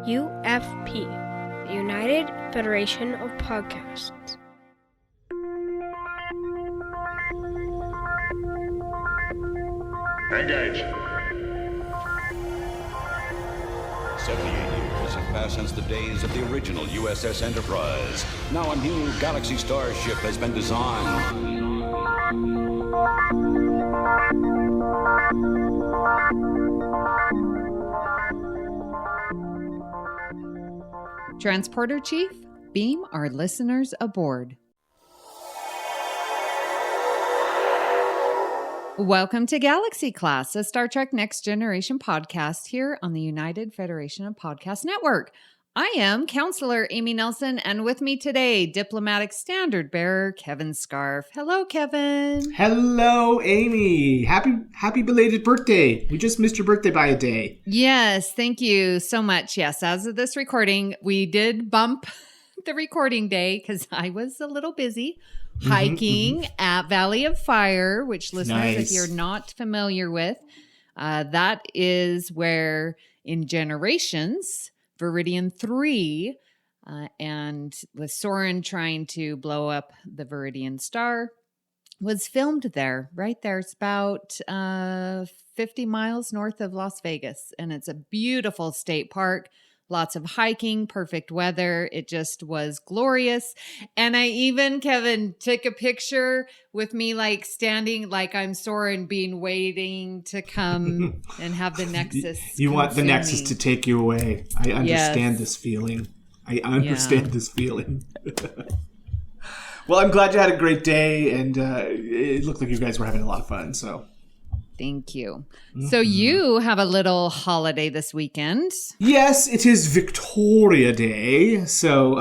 UFP, the United Federation of Podcasts. Engage. 78 years have passed since the days of the original USS Enterprise. Now a new Galaxy Star ship has been designed. Transporter Chief, beam our listeners aboard. Welcome to Galaxy Class, a Star Trek Next Generation podcast here on the United Federation of Podcast Network. I am Counselor Amy Nelson, and with me today, Diplomatic Standard Bearer Kevin Scharf. Hello, Kevin. Hello, Amy. Happy belated birthday. We just missed your birthday by a day. Yes, thank you so much. Yes, as of this recording, we did bump the recording day because I was a little busy hiking at Valley of Fire, which listeners, if you're not familiar with, that is where in Generations, Viridian 3, and with Soren trying to blow up the Viridian Star, was filmed there, right there. It's about 50 miles north of Las Vegas, and it's a beautiful state park. Lots of hiking, perfect weather. It just was glorious. And I even, Kevin, took a picture with me like standing like I'm Soren waiting to come and have the Nexus. You want the Nexus to take you away. I understand this feeling. I understand this feeling. Well, I'm glad you had a great day, and it looked like you guys were having a lot of fun, so... Thank you. So you have a little holiday this weekend. Yes, it is Victoria Day. So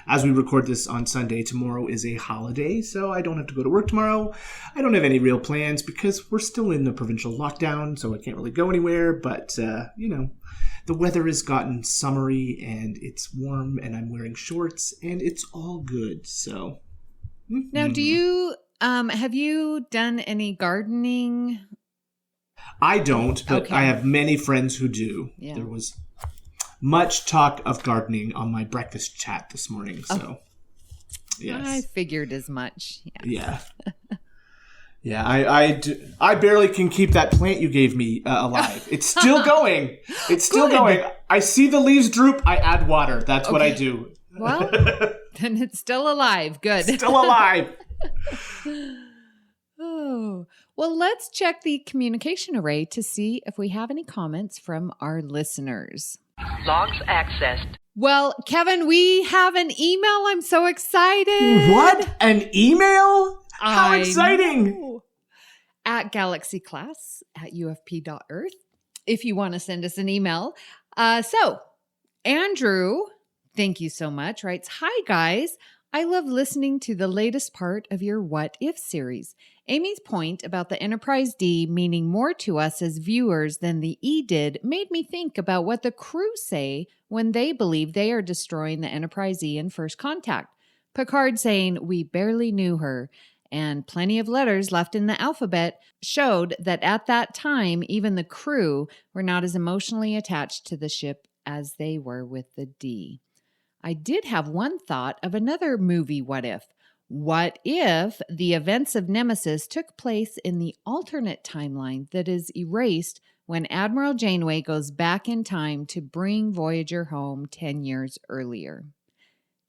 as we record this on Sunday, tomorrow is a holiday. So I don't have to go to work tomorrow. I don't have any real plans because we're still in the provincial lockdown. So I can't really go anywhere. But, the weather has gotten summery and it's warm and I'm wearing shorts and it's all good. So. Now, do you... have you done any gardening? I don't, but okay. I have many friends who do. Yeah. There was much talk of gardening on my breakfast chat this morning. So, yes. I figured as much. Yeah. Yeah, I barely can keep that plant you gave me alive. It's still going. It's still going. I see the leaves droop. I add water. That's what I do. Well, then it's still alive. Good. Still alive. Oh, well, let's check the communication array to see if we have any comments from our listeners. Logs accessed. Well, Kevin, we have an email. I'm so excited. What? An email? How exciting. Know. At galaxyclass@ufp.earth if you want to send us an email. So, Andrew, thank you so much, writes, "Hi, guys. I love listening to the latest part of your What If series. Amy's point about the Enterprise D meaning more to us as viewers than the E did made me think about what the crew say when they believe they are destroying the Enterprise E in First Contact. Picard saying, 'We barely knew her,' and plenty of letters left in the alphabet showed that at that time, even the crew were not as emotionally attached to the ship as they were with the D. I did have one thought of another movie what if. What if the events of Nemesis took place in the alternate timeline that is erased when Admiral Janeway goes back in time to bring Voyager home 10 years earlier?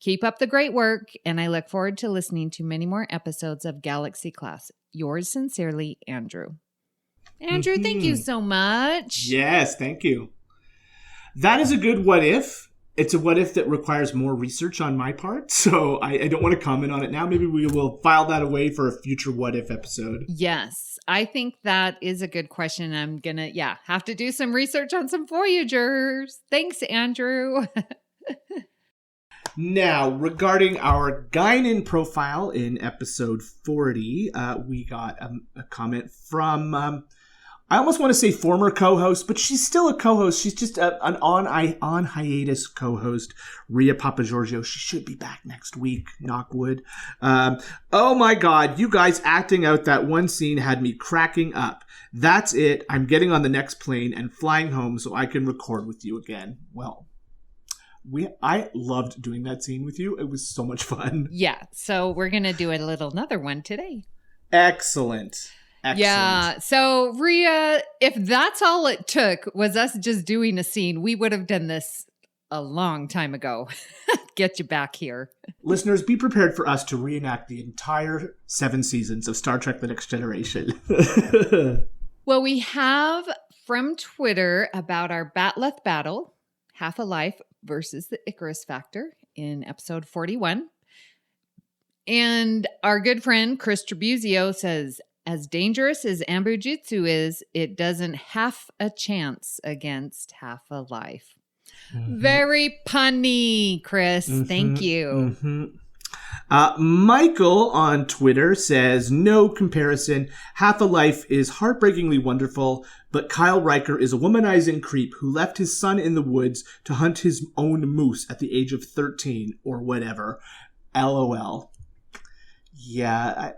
Keep up the great work, and I look forward to listening to many more episodes of Galaxy Class. Yours sincerely, Andrew." Andrew, thank you so much. Yes, thank you. That is a good what if. It's a what if that requires more research on my part, so I don't want to comment on it now. Maybe we will file that away for a future what if episode. Yes, I think that is a good question. I'm going to, have to do some research on some Voyagers. Thanks, Andrew. Now, regarding our Guinan profile in episode 40, we got a comment from I almost want to say former co-host, but she's still a co-host. She's just an on hiatus co-host, Rhea Papagiorgio. She should be back next week, knock wood. Oh my God, you guys acting out that one scene had me cracking up. That's it. I'm getting on the next plane and flying home so I can record with you again. Well, I loved doing that scene with you. It was so much fun. Yeah, so we're going to do another one today. Excellent. Yeah. So, Rhea, if that's all it took was us just doing a scene, we would have done this a long time ago. Get you back here. Listeners, be prepared for us to reenact the entire 7 seasons of Star Trek: The Next Generation. Well, we have from Twitter about our Batleth battle, Half a Life versus the Icarus Factor in episode 41. And our good friend Chris Tribuzio says, as dangerous as Ambujitsu is, it doesn't have a chance against Half a Life. Mm-hmm. Very punny, Chris. Mm-hmm. Thank you. Mm-hmm. Michael on Twitter says, no comparison. Half a Life is heartbreakingly wonderful, but Kyle Riker is a womanizing creep who left his son in the woods to hunt his own moose at the age of 13 or whatever. LOL. Yeah,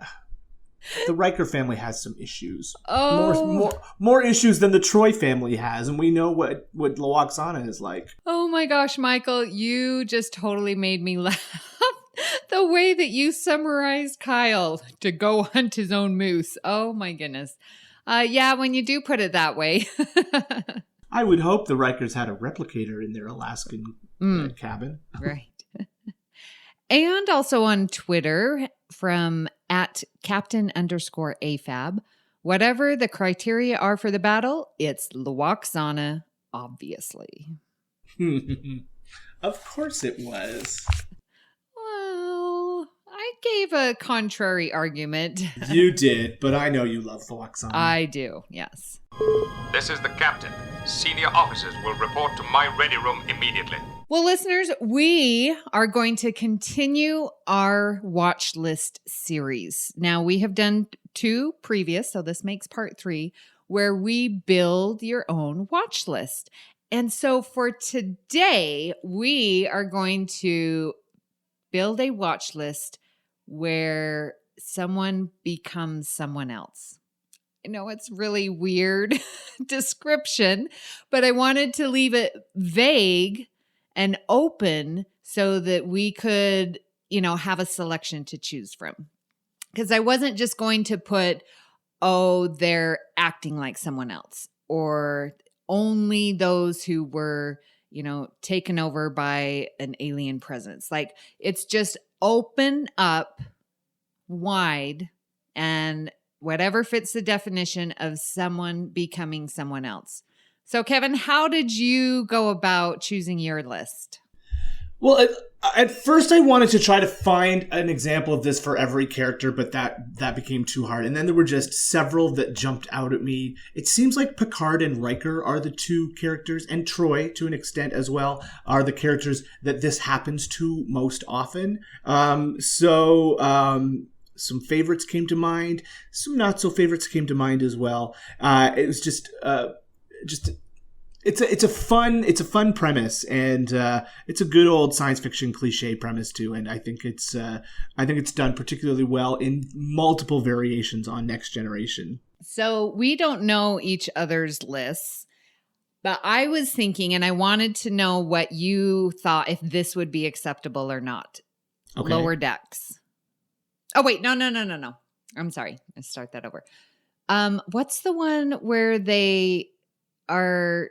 the Riker family has some issues. Oh, more issues than the Troy family has, and we know what Lwaxana is like. Oh my gosh, Michael, you just totally made me laugh. The way that you summarized Kyle to go hunt his own moose. Oh my goodness. Yeah, when you do put it that way. I would hope the Rikers had a replicator in their Alaskan cabin. Right. And also on Twitter from @Captain_AFAB. Whatever the criteria are for the battle, it's Lwaxana, obviously. Of course it was. Well, I gave a contrary argument. You did, but I know you love Lwaxana. I do, yes. This is the captain. Senior officers will report to my ready room immediately. Well, listeners, we are going to continue our watch list series. Now, we have done 2 previous, so this makes part 3, where we build your own watch list. And so for today, we are going to build a watch list where someone becomes someone else. I know it's really weird description, but I wanted to leave it vague and open so that we could, have a selection to choose from. Because I wasn't just going to put, they're acting like someone else, or only those who were, taken over by an alien presence. Like, it's just open up wide and whatever fits the definition of someone becoming someone else. So, Kevin, how did you go about choosing your list? Well, at first I wanted to try to find an example of this for every character, but that became too hard. And then there were just several that jumped out at me. It seems like Picard and Riker are the 2 characters, and Troy, to an extent as well, are the characters that this happens to most often. Some favorites came to mind. Some not so favorites came to mind as well. It was it's a fun premise, and it's a good old science fiction cliche premise too. And I think it's done particularly well in multiple variations on Next Generation. So we don't know each other's lists, but I was thinking, and I wanted to know what you thought, if this would be acceptable or not. Okay. Lower Decks. Oh, wait, no. I'm sorry. Let's start that over. What's the one where they are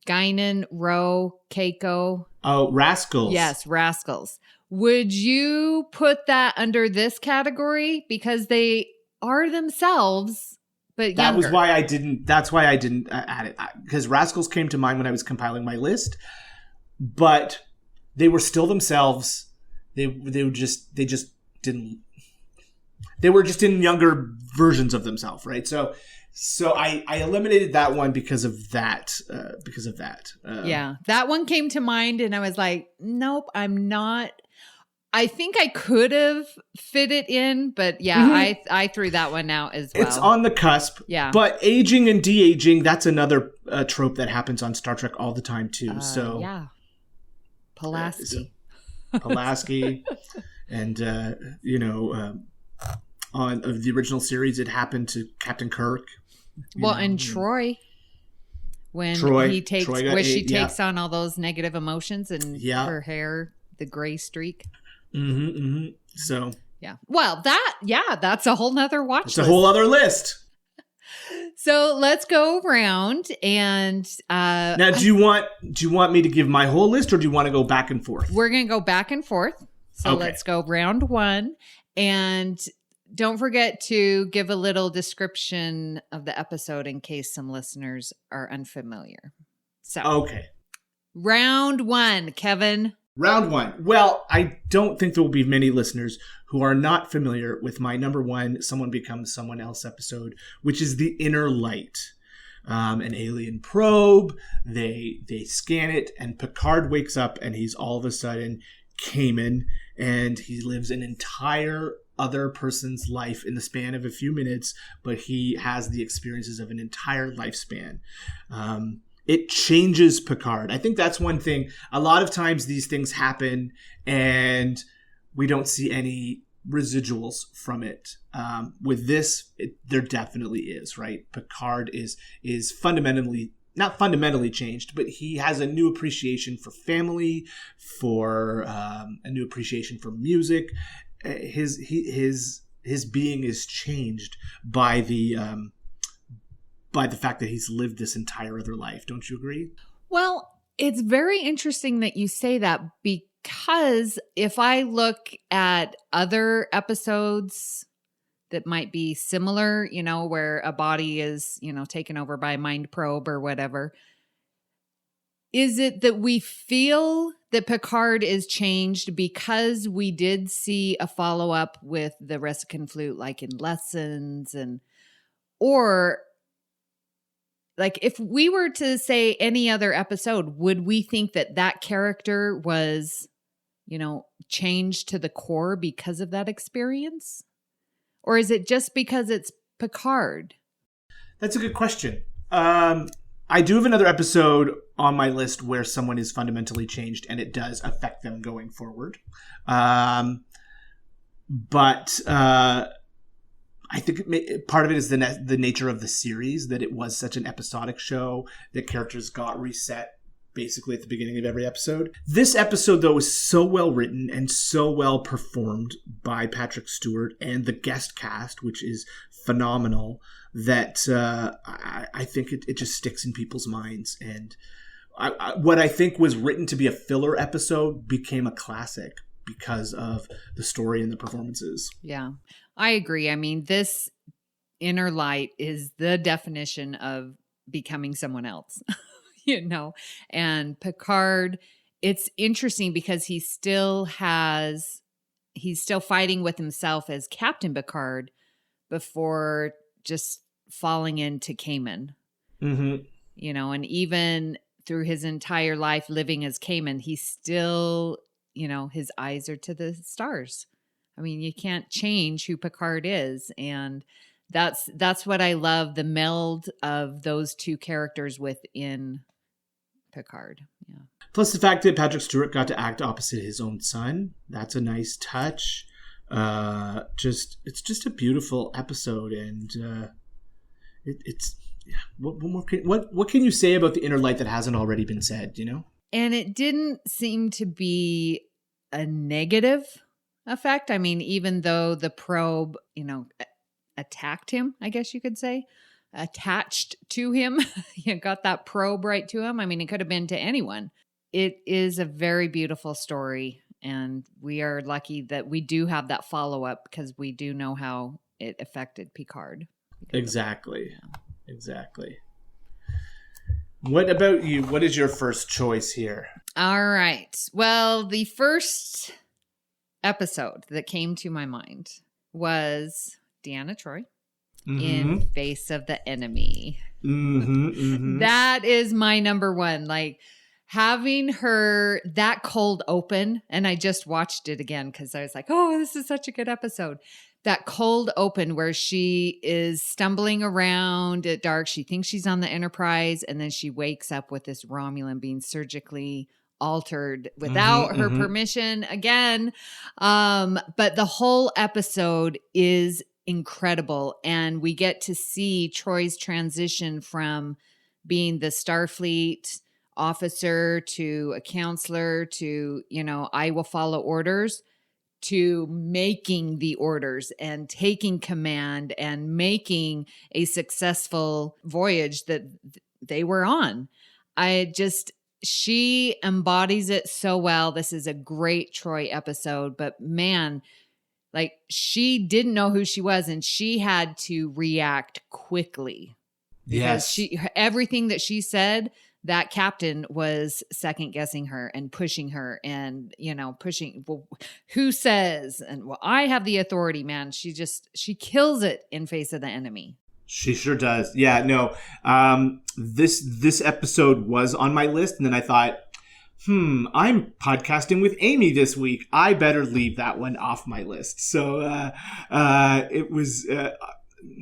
Guinan, Ro, Keiko? Oh, Rascals. Yes, Rascals. Would you put that under this category? Because they are themselves, but that younger. Was why I didn't. That's why I didn't add it, because Rascals came to mind when I was compiling my list, but they were still themselves. They just didn't. They were just in younger versions of themselves, right? So I eliminated that one because of that. Yeah, that one came to mind, and I was like, nope, I'm not. I think I could have fit it in, but yeah, I threw that one out as well. It's on the cusp. Yeah. But aging and de-aging, that's another trope that happens on Star Trek all the time too. Yeah. Pulaski. Pulaski. And, on the original series, it happened to Captain Kirk. And Troy. When she takes on all those negative emotions and her hair, the gray streak. So yeah. Well, that's a whole nother watch list. It's a whole other list. So let's go around and now do you want me to give my whole list or do you want to go back and forth? We're gonna go back and forth. So let's go round one. And don't forget to give a little description of the episode in case some listeners are unfamiliar. So okay. Round one, Kevin. Round one. Well, I don't think there will be many listeners who are not familiar with my number one Someone Becomes Someone Else episode, which is The Inner Light. An alien probe, they scan it, and Picard wakes up and he's all of a sudden Kamen, and he lives an entire other person's life in the span of a few minutes, but he has the experiences of an entire lifespan. It changes Picard. I think that's one thing. A lot of times these things happen and we don't see any residuals from it. With this, there definitely is, right? Picard is fundamentally, not fundamentally changed, but he has a new appreciation for family, for a new appreciation for music. His being is changed by the fact that he's lived this entire other life. Don't you agree? Well, it's very interesting that you say that, because if I look at other episodes that might be similar, where a body is, taken over by a mind probe or whatever, is it that we feel that Picard is changed because we did see a follow-up with the Resican flute, like in Lessons, or like if we were to say any other episode, would we think that character was, changed to the core because of that experience? Or is it just because it's Picard? That's a good question. I do have another episode on my list where someone is fundamentally changed and it does affect them going forward. But I think part of it is the nature of the series, that it was such an episodic show that characters got reset basically at the beginning of every episode. This episode, though, is so well written and so well performed by Patrick Stewart and the guest cast, which is phenomenal, that I think it just sticks in people's minds. And what I think was written to be a filler episode became a classic because of the story and the performances. Yeah, I agree. I mean, this Inner Light is the definition of becoming someone else, and Picard, it's interesting because he's still fighting with himself as Captain Picard before just falling into Kamen. Mm-hmm. And even through his entire life living as Kamen, he's still, his eyes are to the stars. I mean, you can't change who Picard is. And that's what I love, the meld of those two characters within Picard. Yeah. Plus the fact that Patrick Stewart got to act opposite his own son. That's a nice touch. It's just a beautiful episode. And what can you say about the Inner Light that hasn't already been said, And it didn't seem to be a negative effect. I mean, even though the probe, attacked him, I guess you could say, attached to him, got that probe right to him. I mean, it could have been to anyone. It is a very beautiful story. And we are lucky that we do have that follow-up because we do know how it affected Picard. Exactly. Exactly. What about you? What is your first choice here? All right. Well, the first episode that came to my mind was Deanna Troi in Face of the Enemy. That is my number one. Like, having her that cold open, and I just watched it again because I was like, oh, this is such a good episode. That cold open where she is stumbling around at dark. She thinks she's on the Enterprise, and then she wakes up with this Romulan being surgically altered without her permission again. But the whole episode is incredible, and we get to see Troy's transition from being the Starfleet officer to a counselor to, I will follow orders, to making the orders and taking command and making a successful voyage that they were on. She embodies it so well. This is a great Troy episode, but man, like, she didn't know who she was, and she had to react quickly. Yes. Everything that she said, that captain was second guessing her and pushing her and, pushing, well, who says, and well, I have the authority, man. She kills it in face of the enemy. She sure does. Yeah, no. This episode was on my list, and then I thought, I'm podcasting with Amy this week. I better leave that one off my list. So it was.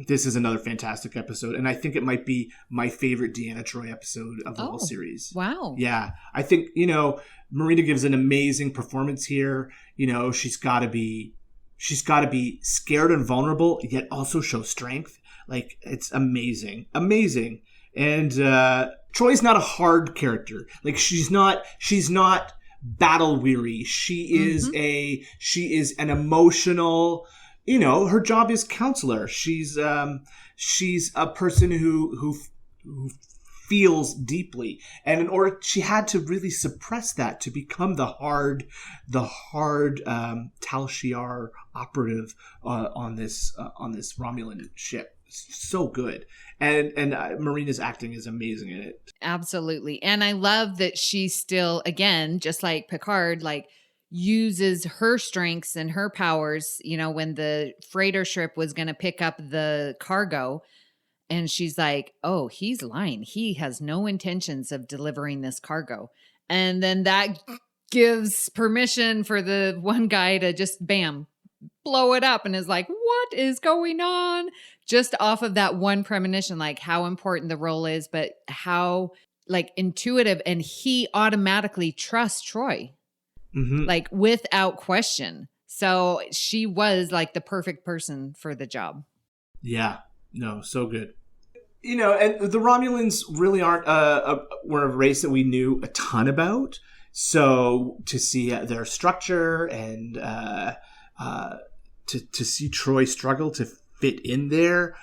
This is another fantastic episode, and I think it might be my favorite Deanna Troi episode of the whole series. Wow. Yeah, I think Marina gives an amazing performance here. She's got to be scared and vulnerable, yet also show strength. Like, it's amazing. And Troy's not a hard character. Like, she's not battle weary. She is an emotional, her job is counselor. She's a person who feels deeply. And in order, she had to really suppress that to become the hard Tal Shiar operative on this Romulan ship. So good. And Marina's acting is amazing in it. Absolutely. And I love that she still, again, just like Picard, like, uses her strengths and her powers, when the freighter ship was going to pick up the cargo, and she's like, oh, he's lying. He has no intentions of delivering this cargo. And then that gives permission for the one guy to just, bam, blow it up, and is like, what is going on? Just off of that one premonition, like how important the role is, but how like intuitive, and he automatically trusts Troy, like without question. So she was like the perfect person for the job. Yeah, no, so good. And the Romulans really aren't were a race that we knew a ton about. So to see their structure and to see Troy struggle to fit in there,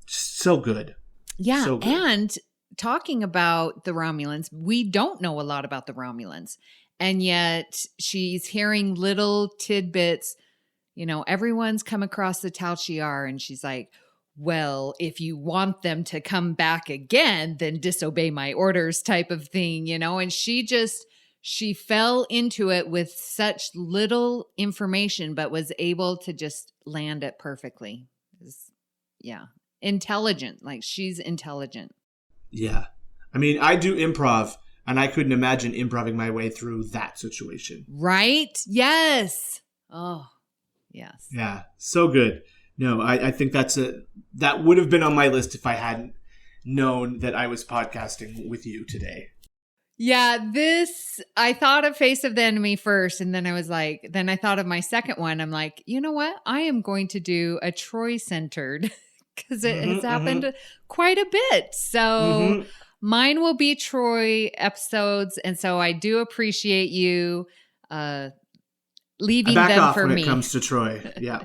so good. Yeah, so good. And talking about the Romulans, we don't know a lot about the Romulans. And yet she's hearing little tidbits. Everyone's come across the Tal Shiar, and she's like, well, if you want them to come back again, then disobey my orders type of thing, and she fell into it with such little information, but was able to just land it perfectly. Yeah. Intelligent. Like, she's intelligent. Yeah. I mean, I do improv, and I couldn't imagine improving my way through that situation. Right? Yes. Oh, yes. Yeah. So good. No, I think that would have been on my list if I hadn't known that I was podcasting with you today. Yeah, I thought of Face of the Enemy first, and then I thought of my second one. I'm like, you know what? I am going to do a Troy-centered, because it has happened quite a bit. So mine will be Troy episodes, and so I do appreciate you leaving them for me. Back off when it comes to Troy. Yeah.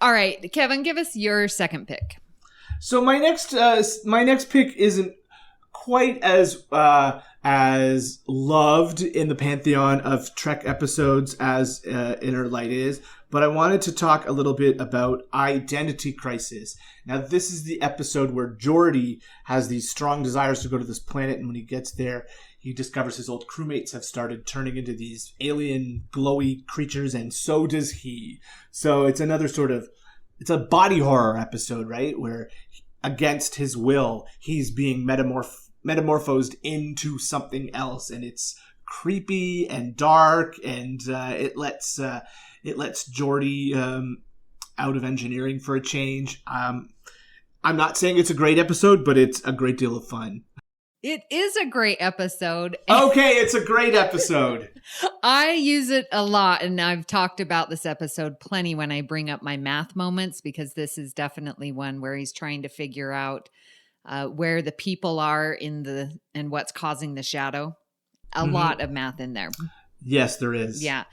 All right, Kevin, give us your second pick. So my next pick isn't quite as loved in the pantheon of Trek episodes as Inner Light is, but I wanted to talk a little bit about Identity Crisis. Now, this is the episode where Geordi has these strong desires to go to this planet, and when he gets there, he discovers his old crewmates have started turning into these alien glowy creatures, and so does he. So it's another it's a body horror episode, right? Where against his will, he's being metamorphosed into something else, and it's creepy and dark, and it lets Geordi out of engineering for a change. I'm not saying it's a great episode, but it's a great deal of fun. It is a great episode. Okay, it's a great episode. I use it a lot, and I've talked about this episode plenty when I bring up my math moments, because this is definitely one where he's trying to figure out where the people are and what's causing the shadow. A lot of math in there. Yes, there is. Yeah.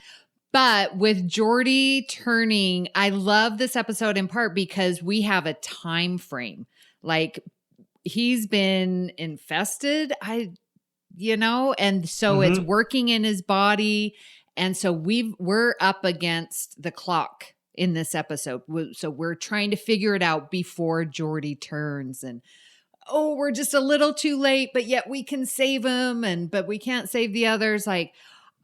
But with Geordi turning, I love this episode in part because we have a time frame. Like, he's been infested, and so it's working in his body. And so we're up against the clock in this episode. So we're trying to figure it out before Geordi turns, and we're just a little too late, but yet we can save him, but we can't save the others. Like,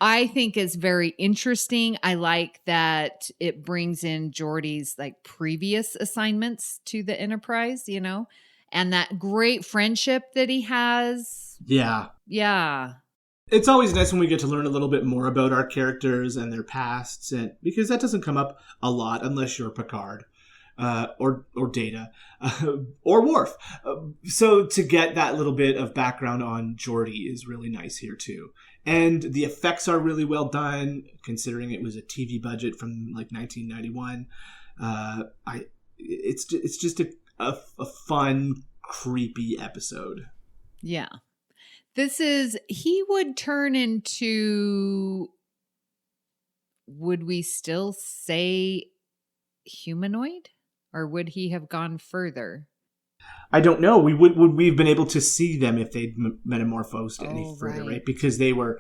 I think it's very interesting. I like that it brings in Geordi's like previous assignments to the Enterprise, and that great friendship that he has. Yeah. Yeah. It's always nice when we get to learn a little bit more about our characters and their pasts, and because that doesn't come up a lot unless you're Picard. Or Data, or Worf. So to get that little bit of background on Geordi is really nice here too. And the effects are really well done, considering it was a TV budget from like 1991. It's just a fun, creepy episode. Yeah. He would turn into, would we still say humanoid? Or would he have gone further? I don't know. Would we have been able to see them if they'd metamorphosed any further, right? Because they were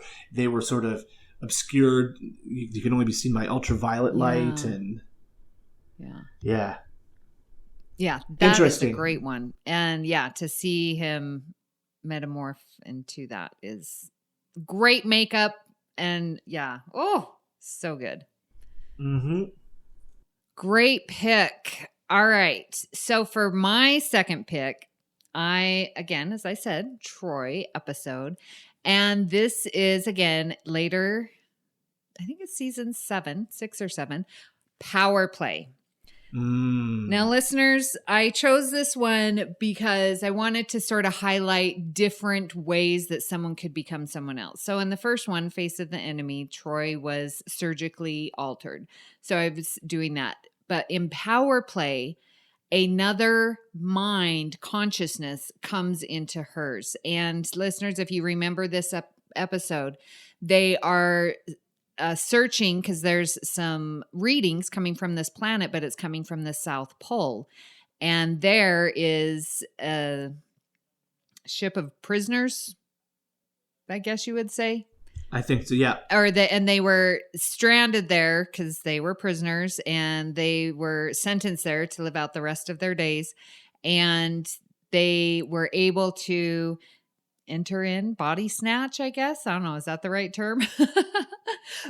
sort of obscured. You can only be seen by ultraviolet light, and yeah. That is a great one. And to see him metamorph into that is great makeup, and so good. Great pick. All right. So for my second pick, again, as I said, Troy episode. And this is, again, later, I think it's season 6 or 7, Power Play. Now, listeners, I chose this one because I wanted to sort of highlight different ways that someone could become someone else. So in the first one, Face of the Enemy, Troy was surgically altered. So I was doing that. But in Power Play, another mind consciousness comes into hers. And listeners, if you remember this episode, they are searching because there's some readings coming from this planet, but it's coming from the South Pole. And there is a ship of prisoners, I guess you would say. I think so, yeah. And they were stranded there because they were prisoners, and they were sentenced there to live out the rest of their days. And they were able to enter in body snatch, I guess. I don't know. Is that the right term?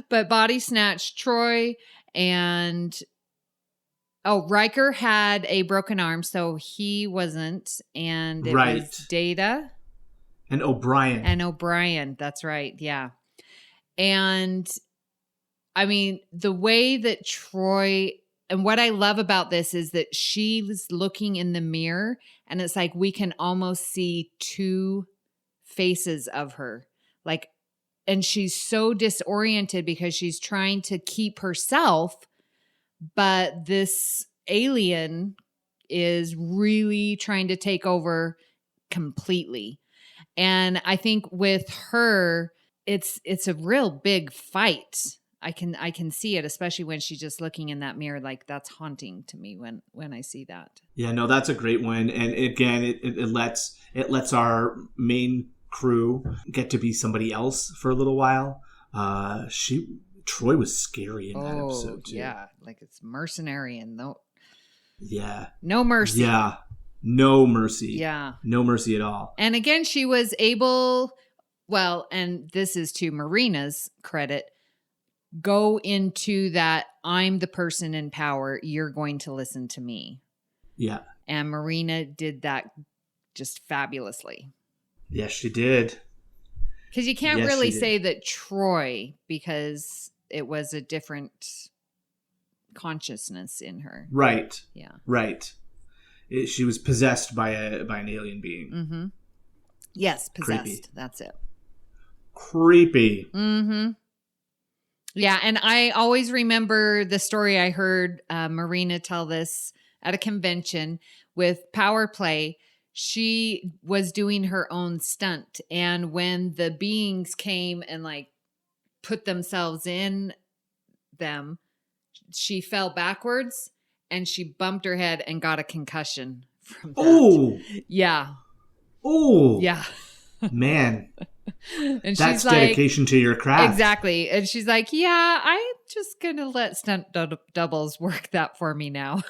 But body snatch Troy, and Riker had a broken arm, so he wasn't. And it was Data. And O'Brien. That's right. Yeah. And I mean, the way that Troy, and what I love about this is that she's looking in the mirror, and it's like we can almost see two faces of her. Like, and she's so disoriented because she's trying to keep herself, but this alien is really trying to take over completely. And I think with her, it's a real big fight. I can see it, especially when she's just looking in that mirror. Like, that's haunting to me when I see that. Yeah, no, that's a great one. And again, it lets our main crew get to be somebody else for a little while. Troy was scary in that episode too. Yeah, like it's mercenary and no mercy. Yeah, no mercy. Yeah, no mercy at all. And again, she was able. Well, and this is to Marina's credit, go into that, I'm the person in power, you're going to listen to me. Yeah. And Marina did that just fabulously. Yes, she did. Because you can't Yes, really she did. say that Troy, because it was a different consciousness in her. Right. Yeah. Right. She was possessed by an alien being. Mm-hmm. Yes, possessed. Creepy. That's it. Creepy. Mm-hmm. Yeah, and I always remember the story I heard Marina tell this at a convention with Power Play. She was doing her own stunt, and when the beings came and like put themselves in them, she fell backwards and she bumped her head and got a concussion from that. Oh. Yeah. Oh. Yeah. Man. And That's she's like, dedication to your craft. exactly. And she's like, yeah, I'm just going to let stunt doubles work that for me now.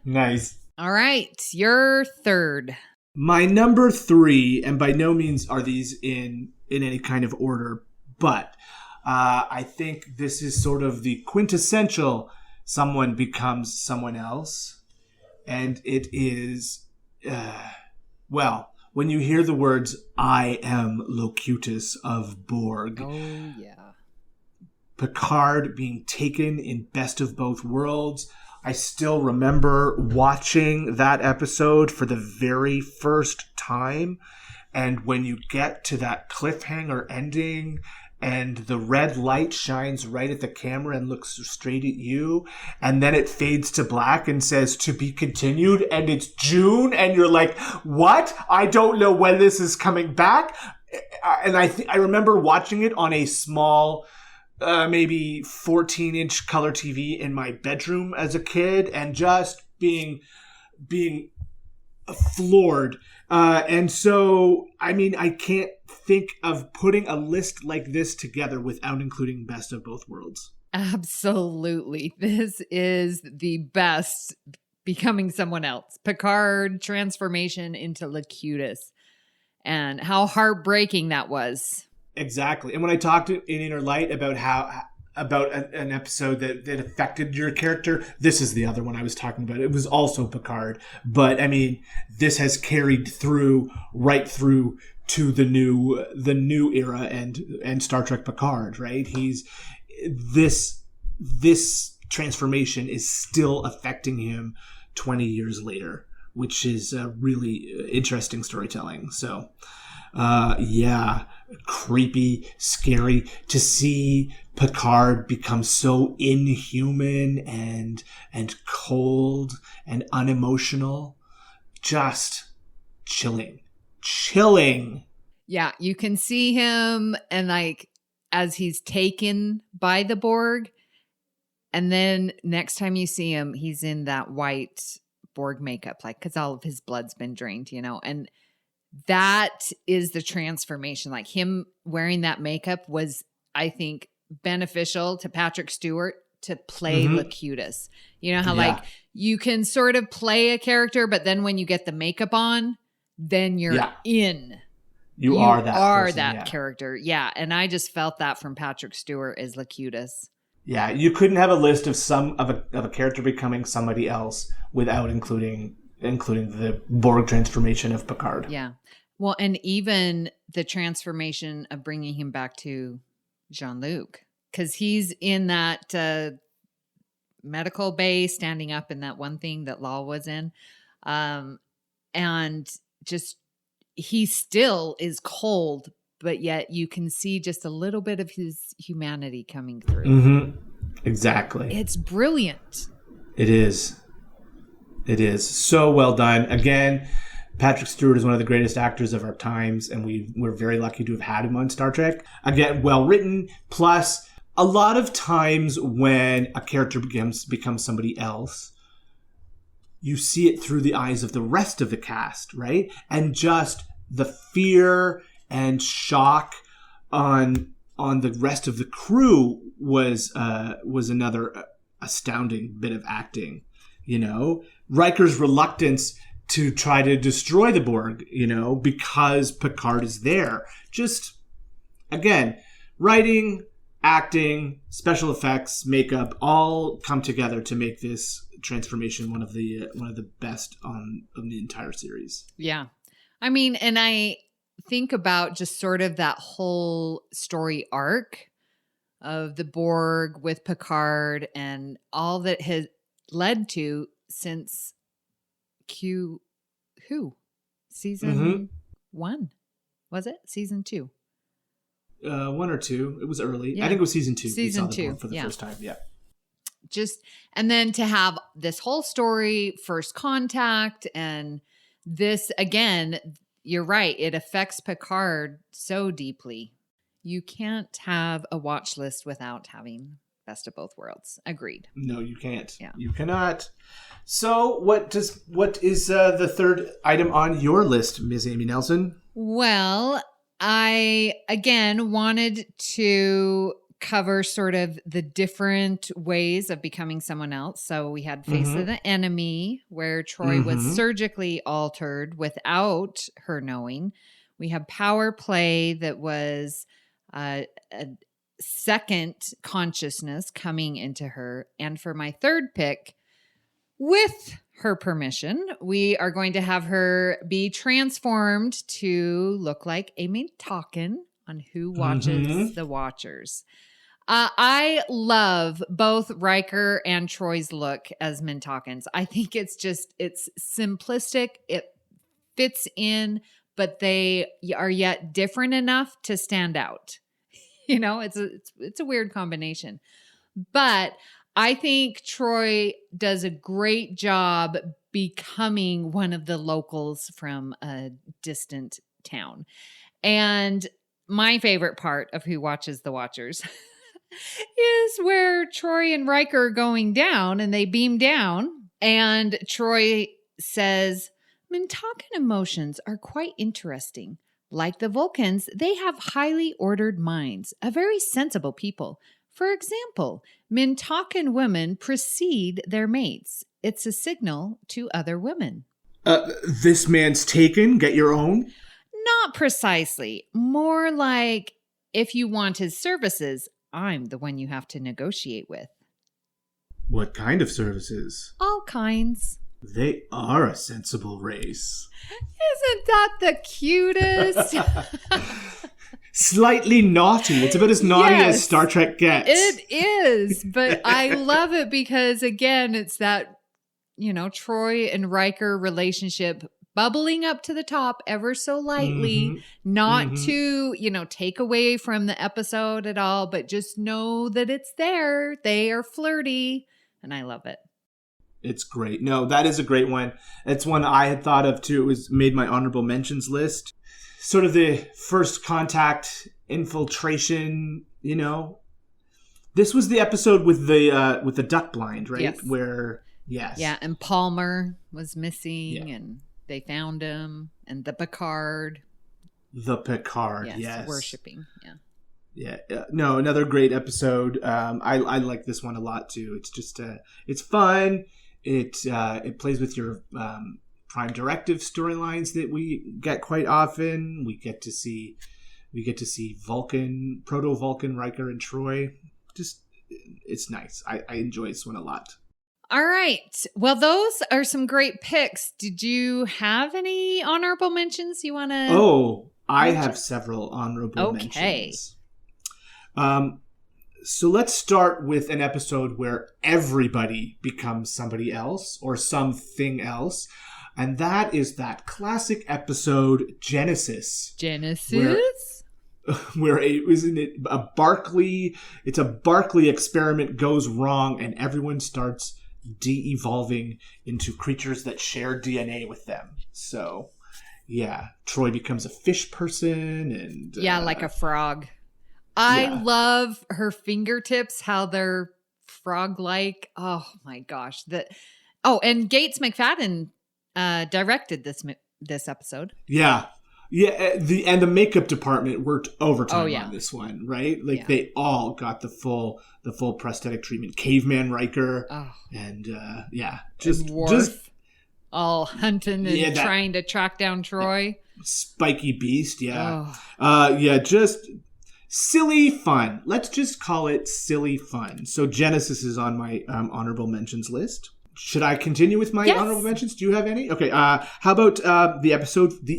Nice. All right. Your third. My number 3, and by no means are these in any kind of order, but I think this is sort of the quintessential someone becomes someone else. And it is, well, when you hear the words, I am Locutus of Borg. Oh, yeah. Picard being taken in Best of Both Worlds. I still remember watching that episode for the very first time. And when you get to that cliffhanger ending and the red light shines right at the camera and looks straight at you, and then it fades to black and says to be continued, and it's June, and you're like, what? I don't know when this is coming back. And I remember watching it on a small, maybe 14-inch color TV in my bedroom as a kid, and just being floored. And so, I mean, I can't think of putting a list like this together without including Best of Both Worlds. Absolutely. This is the best becoming someone else. Picard transformation into Locutus. And how heartbreaking that was. Exactly. And when I talked in Inner Light about an episode that affected your character, this is the other one I was talking about. It was also Picard, but I mean, this has carried through right through to the new era and Star Trek Picard, right? This transformation is still affecting him 20 years later, which is really interesting storytelling. So, yeah, creepy, scary to see Picard become so inhuman and cold and unemotional. Just chilling. Yeah, you can see him and like as he's taken by the Borg. And then next time you see him, he's in that white Borg makeup, like, because all of his blood's been drained, you know, and that is the transformation. Like him wearing that makeup was, I think, beneficial to Patrick Stewart to play Locutus. You know how like you can sort of play a character, but then when you get the makeup on, then you're in. You are that person, character. Yeah. And I just felt that from Patrick Stewart as Locutus. Yeah, you couldn't have a list of a character becoming somebody else without including the Borg transformation of Picard. Yeah. Well, and even the transformation of bringing him back to Jean-Luc, because he's in that medical bay standing up in that one thing that Law was in. And just, he still is cold, but yet you can see just a little bit of his humanity coming through. Mm-hmm. Exactly. It's brilliant. It is. It is. So well done. Again, Patrick Stewart is one of the greatest actors of our times, and we're very lucky to have had him on Star Trek. Again, well written. Plus, a lot of times when a character becomes somebody else, you see it through the eyes of the rest of the cast, right? And just the fear and shock on the rest of the crew was another astounding bit of acting. You know, Riker's reluctance to try to destroy the Borg, you know, because Picard is there. Just, again, writing, acting, special effects, makeup, all come together to make this transformation one of the best on the entire series. Yeah. I mean, and think about just sort of that whole story arc of the Borg with Picard and all that has led to since season 1, was it? Season 2? 1 or 2. It was early. Yeah. I think it was season 2. Season we saw the 2 Borg for the first time. Yeah. Just, and then to have this whole story, first contact, and this again, you're right. It affects Picard so deeply. You can't have a watch list without having Best of Both Worlds. Agreed. No, you can't. Yeah. You cannot. So what is the third item on your list, Ms. Amy Nelson? Well, I, again, wanted to cover sort of the different ways of becoming someone else. So we had Face of the Enemy, where Troy was surgically altered without her knowing. We have Power Play, that was a second consciousness coming into her. And for my third pick, with her permission, we are going to have her be transformed to look like a Mintakan on Who Watches the Watchers. I love both Riker and Troy's look as Mintakans. I think it's simplistic. It fits in, but they are yet different enough to stand out. You know, it's a weird combination. But I think Troy does a great job becoming one of the locals from a distant town. And my favorite part of Who Watches the Watchers is where Troy and Riker are going down, and they beam down, and Troy says, Mintakan emotions are quite interesting. Like the Vulcans, they have highly ordered minds, a very sensible people. For example, Mintakan women precede their mates. It's a signal to other women. This man's taken, get your own? Not precisely. More like, if you want his services, I'm the one you have to negotiate with. What kind of services? All kinds. They are a sensible race. Isn't that the cutest? Slightly naughty. It's about as naughty as Star Trek gets. It is, but I love it because, again, it's that, you know, Troy and Riker relationship bubbling up to the top ever so lightly, not to, you know, take away from the episode at all, but just know that it's there. They are flirty, and I love it. It's great. No, that is a great one. It's one I had thought of too. It was made my honorable mentions list. Sort of the first contact infiltration, you know. This was the episode with the duck blind, right? Yes. Where Yeah, and Palmer was missing and they found him, and the Picard. Yes. Worshipping. Yeah. Yeah. No, another great episode. I like this one a lot too. It's just it's fun. It plays with your Prime Directive storylines that we get quite often. We get to see Vulcan, Proto-Vulcan, Riker and Troy. Just it's nice. I enjoy this one a lot. All right. Well, those are some great picks. Did you have any honorable mentions you want to? Oh, I have several honorable mentions. So let's start with an episode where everybody becomes somebody else or something else. And that is that classic episode, Genesis. Where a Barclay experiment goes wrong and everyone starts de-evolving into creatures that share DNA with them. So, yeah, Troy becomes a fish person and... like a frog. I love her fingertips, how they're frog-like. Oh, my gosh. And Gates McFadden directed this episode. Yeah. Yeah, the makeup department worked overtime on this one, right? Like they all got the full prosthetic treatment. Caveman Riker and just all hunting and trying to track down Troy. Spiky Beast, just silly fun. Let's just call it silly fun. So Genesis is on my honorable mentions list. Should I continue with my honorable mentions? Do you have any? Okay. How about the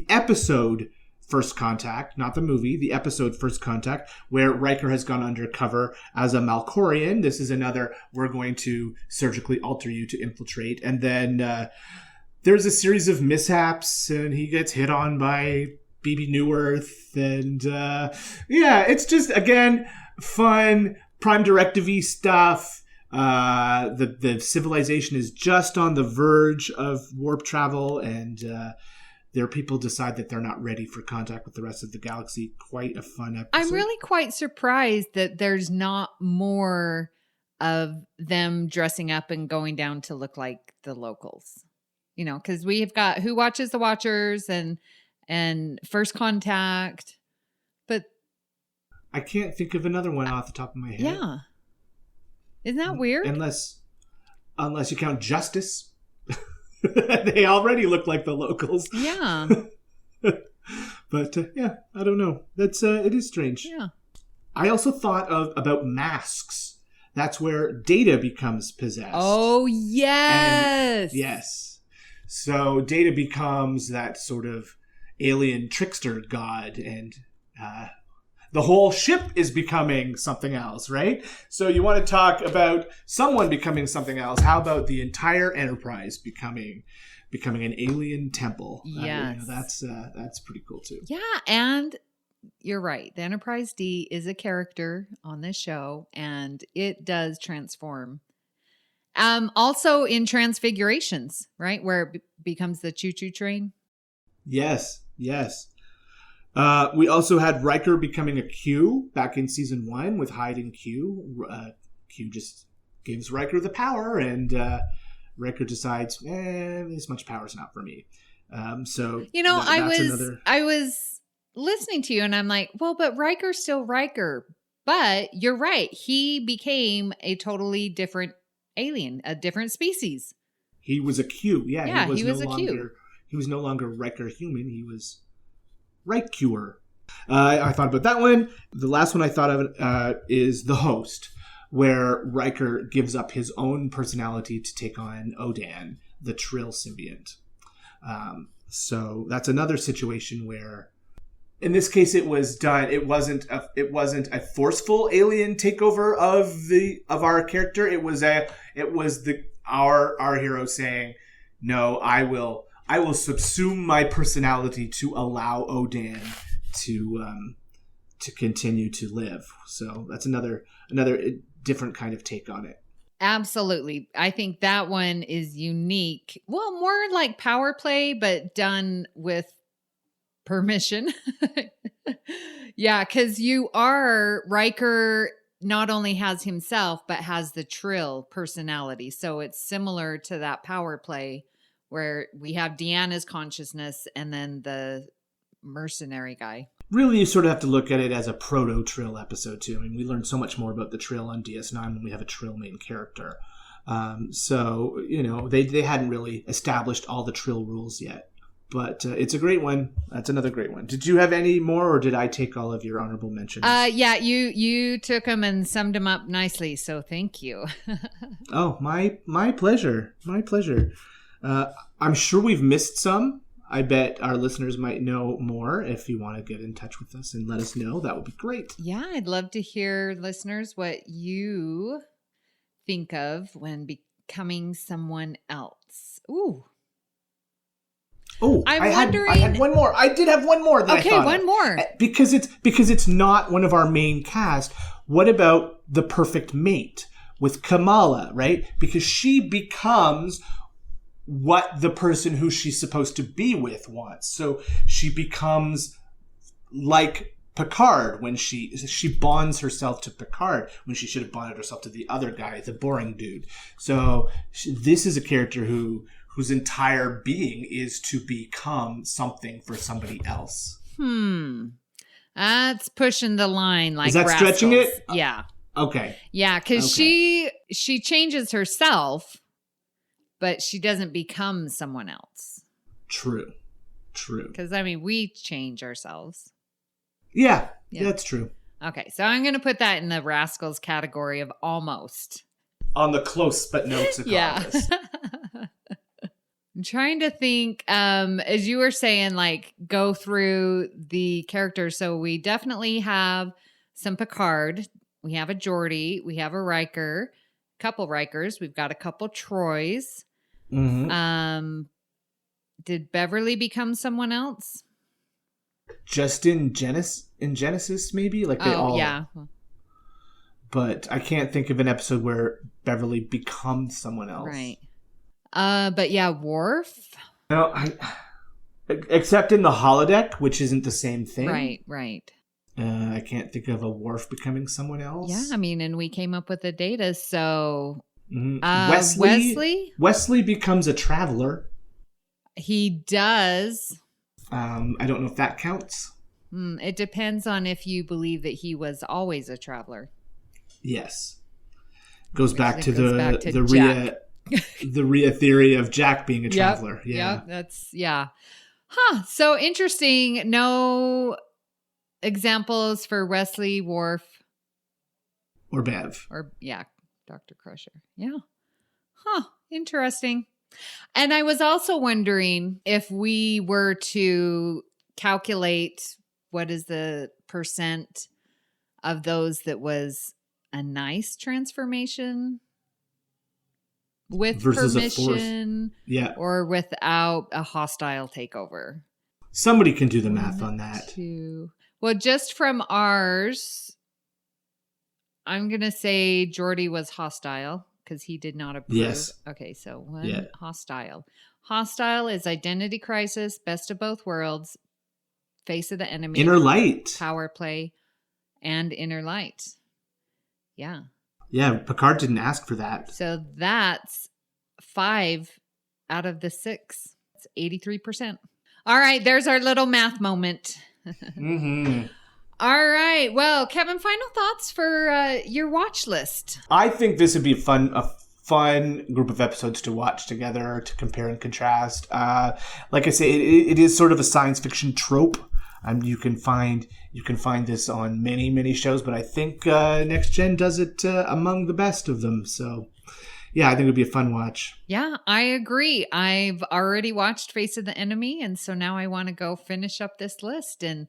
episode First Contact, not the movie, the episode First Contact, where Riker has gone undercover as a Malkorian. This is another, we're going to surgically alter you to infiltrate. And then there's a series of mishaps, and he gets hit on by BB New Earth. And it's just, again, fun, Prime Directive-y stuff. The civilization is just on the verge of warp travel, and their people decide that they're not ready for contact with the rest of the galaxy. Quite a fun episode. I'm really quite surprised that there's not more of them dressing up and going down to look like the locals. You know, because we have got Who Watches the Watchers and First Contact, but I can't think of another one off the top of my head. Yeah. Isn't that weird? Unless you count Justice. They already look like the locals. Yeah. But I don't know. That's it is strange. Yeah. I also thought about masks. That's where Data becomes possessed. Oh, yes. And, yes. So Data becomes that sort of alien trickster god, and the whole ship is becoming something else, right? So you want to talk about someone becoming something else. How about the entire Enterprise becoming an alien temple? Yes. That's pretty cool too. Yeah, and you're right. The Enterprise D is a character on this show, and it does transform. Also in Transfigurations, right? Where it becomes the choo-choo train. Yes. We also had Riker becoming a Q back in season 1 with Hait and Q. Q just gives Riker the power, and Riker decides, this much power is not for me. So I was listening to you, and I'm like, well, but Riker's still Riker. But you're right. He became a totally different alien, a different species. He was a Q. Yeah, he was a Q. He was no longer Riker human. He was Riker. I thought about that one. The last one I thought of is The Host, where Riker gives up his own personality to take on Odan, the Trill symbiont. So that's another situation where, in this case, it was done. It wasn't a forceful alien takeover of our character. It was our hero saying, "No, I will subsume my personality to allow Odan to continue to live." So that's another different kind of take on it. Absolutely. I think that one is unique. Well, more like power play, but done with permission. Yeah, because Riker not only has himself, but has the Trill personality. So it's similar to that power play where we have Deanna's consciousness and then the mercenary guy. Really, you sort of have to look at it as a proto-Trill episode, too. I mean, we learned so much more about the Trill on DS9 when we have a Trill main character. So, they hadn't really established all the Trill rules yet. But it's a great one. That's another great one. Did you have any more, or did I take all of your honorable mentions? Yeah, you took them and summed them up nicely, so thank you. Oh, my pleasure. My pleasure. I'm sure we've missed some. I bet our listeners might know more. If you want to get in touch with us and let us know, that would be great. Yeah, I'd love to hear, listeners, what you think of when becoming someone else. Ooh. Oh, I had one more. I did have one more. Okay, one more. Because it's not one of our main cast. What about The Perfect Mate with Kamala, right? Because she becomes what the person who she's supposed to be with wants. So she becomes like Picard when she bonds herself to Picard when she should have bonded herself to the other guy, the boring dude. So this is a character whose entire being is to become something for somebody else. That's pushing the line like Is that rascals. Stretching it? Yeah. Okay. Yeah, because she changes herself, but she doesn't become someone else. True. Because, we change ourselves. Yeah, that's true. Okay, so I'm going to put that in the rascals category of almost. On the close but no cigars. Yeah. I'm trying to think, as you were saying, like go through the characters. So we definitely have some Picard. We have a Geordi. We have a Riker, couple Rikers. We've got a couple Troys. Mm-hmm. Did Beverly become someone else? Just in Genesis, maybe? Like they all. Yeah. But I can't think of an episode where Beverly becomes someone else. Right. But yeah, Worf. No, except in the holodeck, which isn't the same thing. Right. I can't think of a Worf becoming someone else. Yeah, I mean, and we came up with the data, so... Wesley becomes a traveler. He does. I don't know if that counts. It depends on if you believe that he was always a traveler. Yes. Goes back to the Rhea... the Rhea theory of Jack being a traveler. Yep, yeah. Huh. So interesting. No examples for Wesley, Worf, or Bev. Or Dr. Crusher. Yeah. Huh. Interesting. And I was also wondering if we were to calculate what is the percent of those that was a nice transformation with versus permission, or without a hostile takeover. Somebody can do the math on that. Well, just from ours, I'm going to say Geordi was hostile because he did not approve. Yes. Okay, so hostile. Hostile is Identity Crisis, Best of Both Worlds, Face of the Enemy, Inner Light, Power Play, and Inner Light. Yeah. Yeah, Picard didn't ask for that. So that's 5 out of the 6. It's 83%. All right, there's our little math moment. Mm-hmm. All right. Well, Kevin, final thoughts for your watch list. I think this would be a fun group of episodes to watch together, to compare and contrast. Like I say, it is sort of a science fiction trope. You can find this on many, many shows, but I think Next Gen does it among the best of them. So, yeah, I think it would be a fun watch. Yeah, I agree. I've already watched Face of the Enemy, and so now I want to go finish up this list. And,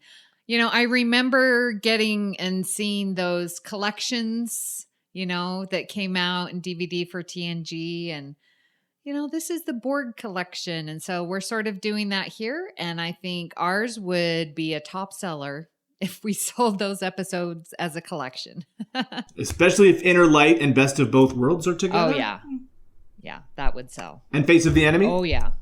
I remember getting and seeing those collections, that came out in DVD for TNG, and this is the Borg collection. And so we're sort of doing that here. And I think ours would be a top seller if we sold those episodes as a collection. Especially if Inner Light and Best of Both Worlds are together. Oh, yeah. Yeah, that would sell. And Face of the Enemy? Oh, yeah.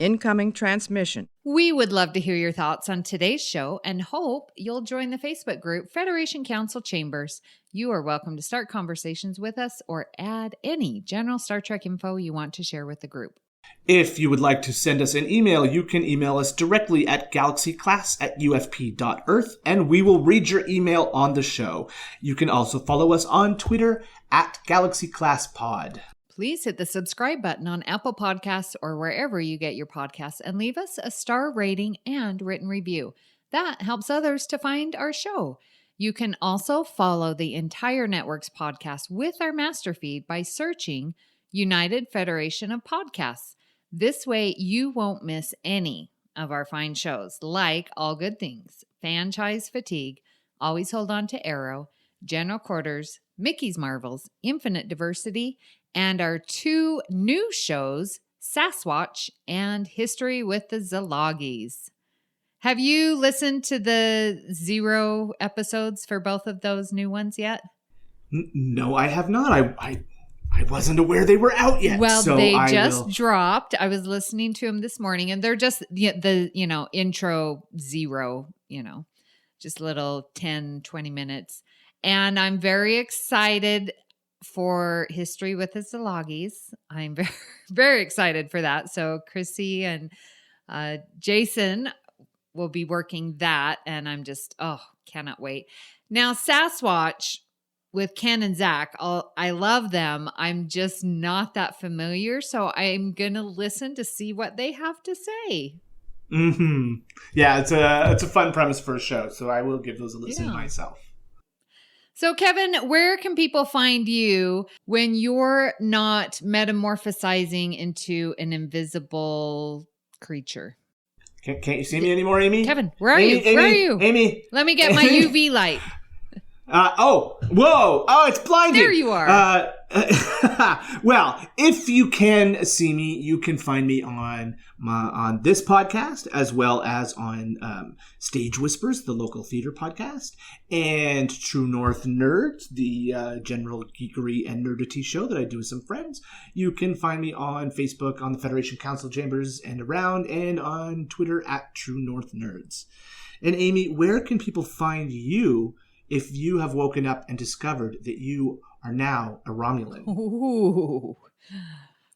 Incoming transmission. We would love to hear your thoughts on today's show and hope you'll join the Facebook group Federation Council Chambers. You are welcome to start conversations with us or add any general Star Trek info you want to share with the group. If you would like to send us an email, you can email us directly at galaxyclass@ufp.earth, and we will read your email on the show. You can also follow us on Twitter at GalaxyClassPod. Please hit the subscribe button on Apple Podcasts or wherever you get your podcasts and leave us a star rating and written review. That helps others to find our show. You can also follow the entire network's podcast with our master feed by searching United Federation of Podcasts. This way, you won't miss any of our fine shows like All Good Things, Franchise Fatigue, Always Hold On to Arrow, General Quarters, Mickey's Marvels, Infinite Diversity, and our 2 new shows, Sasquatch and History with the Szilagys. Have you listened to the 0 episodes for both of those new ones yet? No, I have not. I wasn't aware they were out yet. Well, so they just dropped. I was listening to them this morning, and they're just the intro 0, just little 10, 20 minutes. And I'm very excited for History with the Szilagys. I'm very, very excited for that. So Chrissy and Jason will be working that, and I'm just, cannot wait. Now, Sasquatch with Ken and Zach, I love them. I'm just not that familiar, so I'm going to listen to see what they have to say. Mm-hmm. Yeah, it's a fun premise for a show, so I will give those a listen myself. So, Kevin, where can people find you when you're not metamorphosizing into an invisible creature? Can't you see me anymore, Amy? Kevin, where are you? Where are you? Amy. Let me get my UV light. Whoa. Oh, it's blinding. There you are. Well, if you can see me, you can find me on this podcast as well as on Stage Whispers, the local theater podcast, and True North Nerds, the general geekery and nerdity show that I do with some friends. You can find me on Facebook, on the Federation Council Chambers and around, and on Twitter at True North Nerds. And Amy, where can people find you if you have woken up and discovered that you are now a Romulan? Ooh.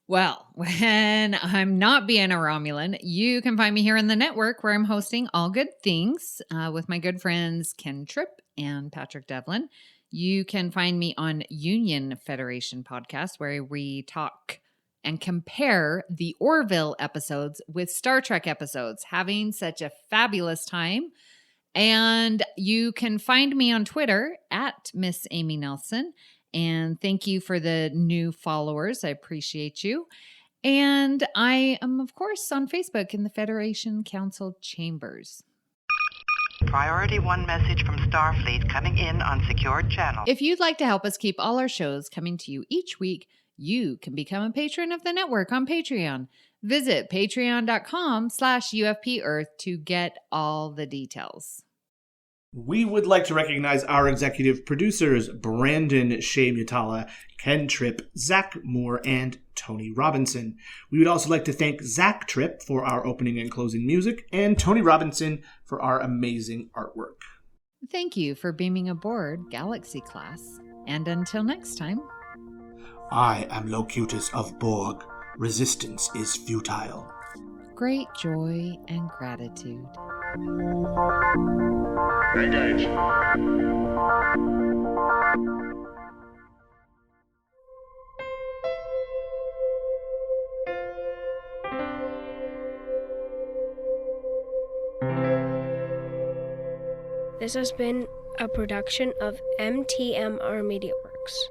Well, when I'm not being a Romulan, you can find me here in the network where I'm hosting All Good Things with my good friends Ken Tripp and Patrick Devlin. You can find me on Union Federation podcast where we talk and compare the Orville episodes with Star Trek episodes, having such a fabulous time. And you can find me on Twitter at Miss Amy Nelson. And thank you for the new followers. I appreciate you. And I am, of course, on Facebook in the Federation Council Chambers. Priority 1 message from Starfleet coming in on secured channel. If you'd like to help us keep all our shows coming to you each week, you can become a patron of the network on Patreon. Visit patreon.com/UFP Earth to get all the details. We would like to recognize our executive producers, Brandon Shea Mutala, Ken Tripp, Zach Moore, and Tony Robinson. We would also like to thank Zach Tripp for our opening and closing music, and Tony Robinson for our amazing artwork. Thank you for beaming aboard Galaxy Class. And until next time. I am Locutus of Borg. Resistance is futile. Great joy and gratitude. Engage. This has been a production of MTMR Media Works.